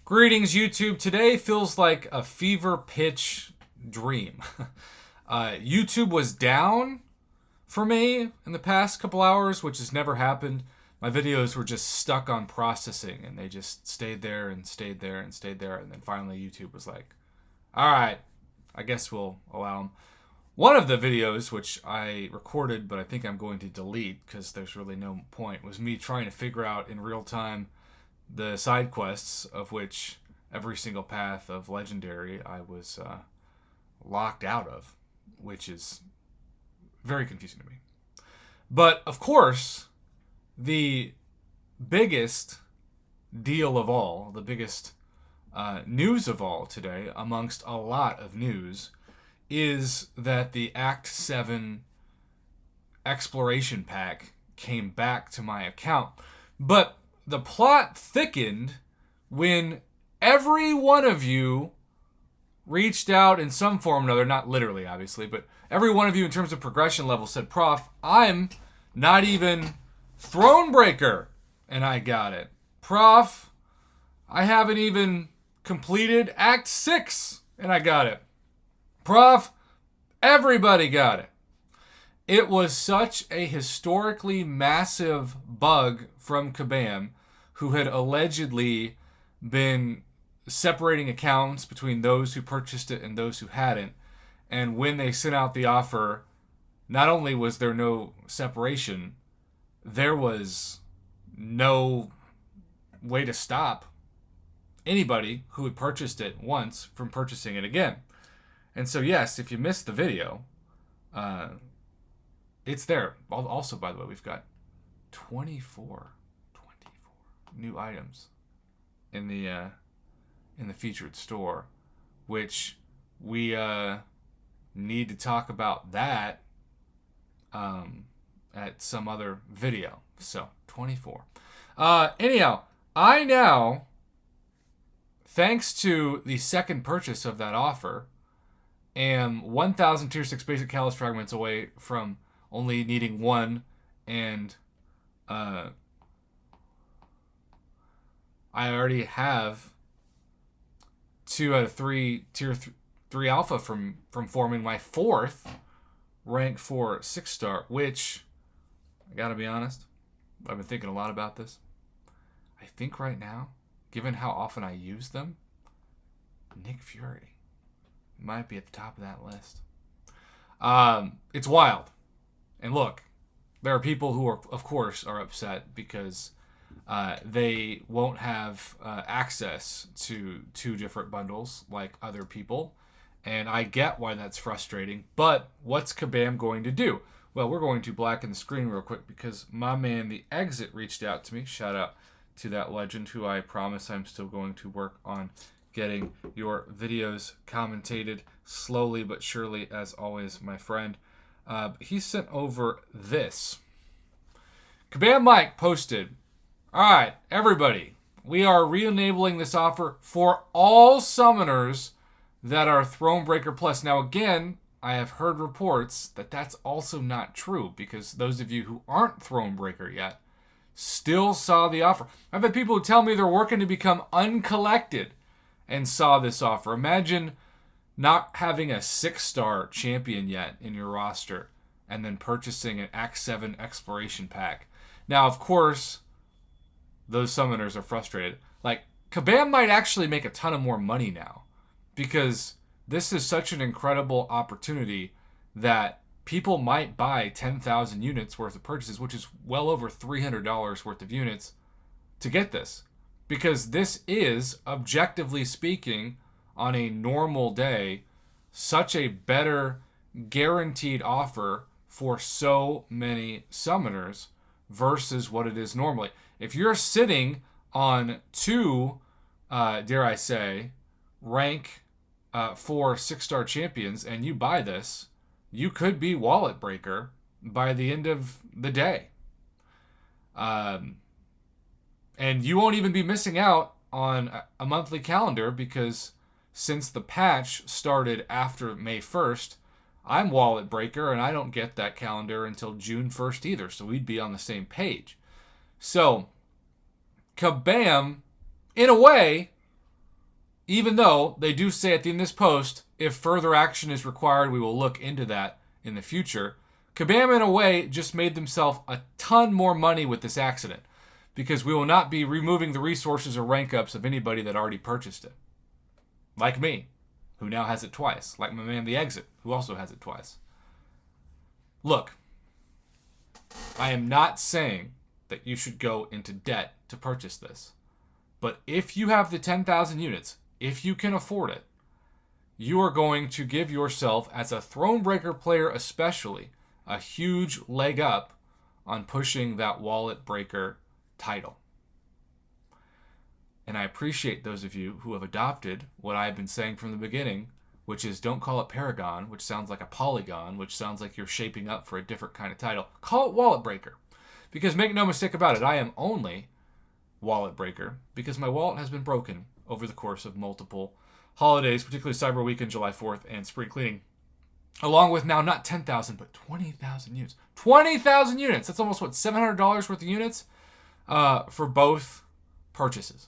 Greetings, YouTube. Today feels like a fever pitch dream. YouTube was down for me in the past couple hours, which has never happened. My videos were just stuck on processing, and they just stayed there and stayed there and stayed there. And then finally, YouTube was like, all right, I guess we'll allow them. One of the videos, which I recorded, but I think I'm going to delete because there's really no point, was me trying to figure out in real time the side quests, of which every single path of Legendary I was locked out of, which is very confusing to me. But, of course, the biggest deal of all, the biggest news of all today, amongst a lot of news, is that the Act 7 Exploration Pack came back to my account. But the plot thickened when every one of you reached out in some form or another, not literally, obviously, but every one of you in terms of progression level said, Prof, I'm not even Thronebreaker, and I got it. Prof, I haven't even completed Act 6, and I got it. Prof, everybody got it. It was such a historically massive bug from Kabam, who had allegedly been separating accounts between those who purchased it and those who hadn't. And when they sent out the offer, not only was there no separation, there was no way to stop anybody who had purchased it once from purchasing it again. And so, yes, if you missed the video, it's there. Also, by the way, we've got 24 new items in the featured store, which we need to talk about that at some other video. So 24. Anyhow, I now, thanks to the second purchase of that offer, am 1,000 tier 6 basic callus fragments away from only needing one, and I already have 2 out of 3 tier 3 alpha from forming my 4th rank 4 6-star, which, I gotta be honest, I've been thinking a lot about this. I think right now, given how often I use them, Nick Fury might be at the top of that list. It's wild. And look, there are people who are, of course, are upset because they won't have access to 2 different bundles like other people. And I get why that's frustrating. But what's Kabam going to do? Well, we're going to blacken the screen real quick because my man, The Exit, reached out to me. Shout out to that legend who I promise I'm still going to work on getting your videos commentated slowly but surely, as always, my friend. He sent over this. Kabam Mike posted, all right, everybody, we are re-enabling this offer for all summoners that are Thronebreaker Plus. Now, again, I have heard reports that that's also not true because those of you who aren't Thronebreaker yet still saw the offer. I've had people who tell me they're working to become uncollected and saw this offer. Imagine not having a 6-star champion yet in your roster and then purchasing an Act 7 Exploration Pack. Now, of course, those summoners are frustrated. Like, Kabam might actually make a ton of more money now because this is such an incredible opportunity that people might buy 10,000 units worth of purchases, which is well over $300 worth of units, to get this. Because this is, objectively speaking, on a normal day, such a better guaranteed offer for so many summoners versus what it is normally. If you're sitting on 2, dare I say, rank 4 6-star champions and you buy this, you could be wallet breaker by the end of the day. And you won't even be missing out on a monthly calendar because since the patch started after May 1st, I'm wallet breaker and I don't get that calendar until June 1st either. So we'd be on the same page. So Kabam, in a way, even though they do say at the end of this post, if further action is required, we will look into that in the future. Kabam, in a way, just made themselves a ton more money with this accident, because we will not be removing the resources or rank ups of anybody that already purchased it. Like me, who now has it twice. Like my man The Exit, who also has it twice. Look, I am not saying that you should go into debt to purchase this. But if you have the 10,000 units, if you can afford it, you are going to give yourself, as a Thronebreaker player especially, a huge leg up on pushing that wallet breaker title. And I appreciate those of you who have adopted what I've been saying from the beginning, which is don't call it Paragon, which sounds like a polygon, which sounds like you're shaping up for a different kind of title. Call it Wallet Breaker. Because make no mistake about it, I am only Wallet Breaker because my wallet has been broken over the course of multiple holidays, particularly Cyber Weekend, July 4th, and spring cleaning. Along with now not 10,000, but 20,000 units. 20,000 units! That's almost, what, $700 worth of units for both purchases.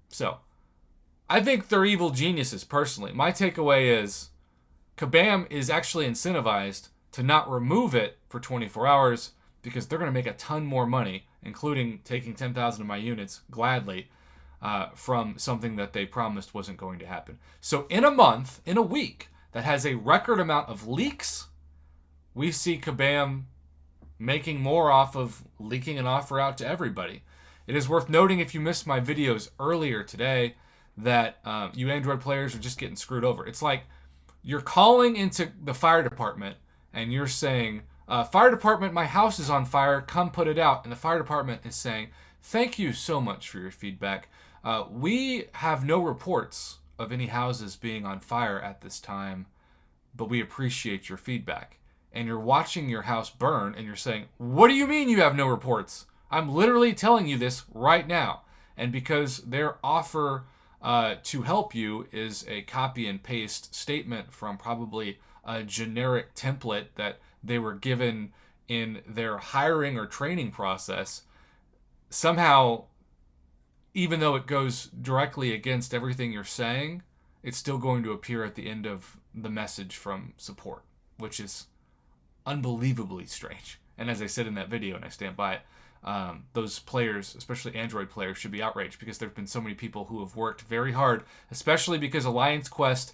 So, I think they're evil geniuses, personally. My takeaway is Kabam is actually incentivized to not remove it for 24 hours because they're going to make a ton more money, including taking 10,000 of my units gladly from something that they promised wasn't going to happen. So in a month, in a week, that has a record amount of leaks, we see Kabam making more off of leaking an offer out to everybody. It is worth noting, if you missed my videos earlier today, that you Android players are just getting screwed over. It's like you're calling into the fire department and you're saying, fire department, my house is on fire, come put it out. And the fire department is saying, thank you so much for your feedback. We have no reports of any houses being on fire at this time, but we appreciate your feedback. And you're watching your house burn and you're saying, what do you mean you have no reports? I'm literally telling you this right now. And because their offer to help you is a copy and paste statement from probably a generic template that they were given in their hiring or training process, somehow, even though it goes directly against everything you're saying, it's still going to appear at the end of the message from support, which is unbelievably strange. And as I said in that video, and I stand by it, those players, especially Android players, should be outraged because there have been so many people who have worked very hard, especially because Alliance Quest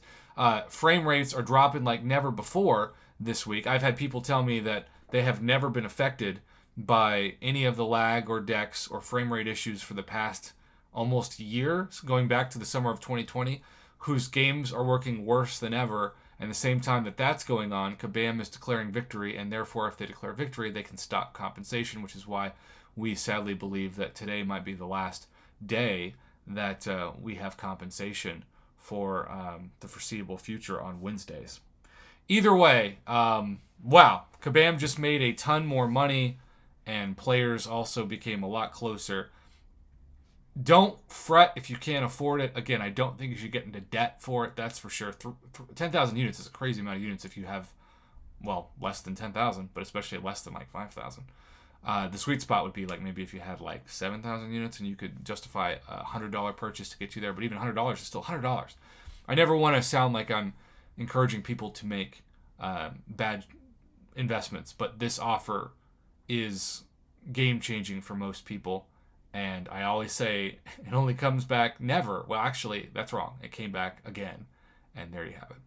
frame rates are dropping like never before this week. I've had people tell me that they have never been affected by any of the lag or DeX or frame rate issues for the past almost year, going back to the summer of 2020, whose games are working worse than ever. And the same time that that's going on, Kabam is declaring victory, and therefore if they declare victory, they can stop compensation, which is why we sadly believe that today might be the last day that we have compensation for the foreseeable future on Wednesdays. Either way, wow, Kabam just made a ton more money, and players also became a lot closer. Don't fret if you can't afford it. Again, I don't think you should get into debt for it, that's for sure. 10,000 units is a crazy amount of units if you have, well, less than 10,000, but especially less than like 5,000. The sweet spot would be like maybe if you had like 7,000 units and you could justify a $100 purchase to get you there, but even $100 is still $100. I never want to sound like I'm encouraging people to make bad investments, but this offer is game-changing for most people. And I always say it only comes back never. Well, actually, that's wrong. It came back again. And there you have it.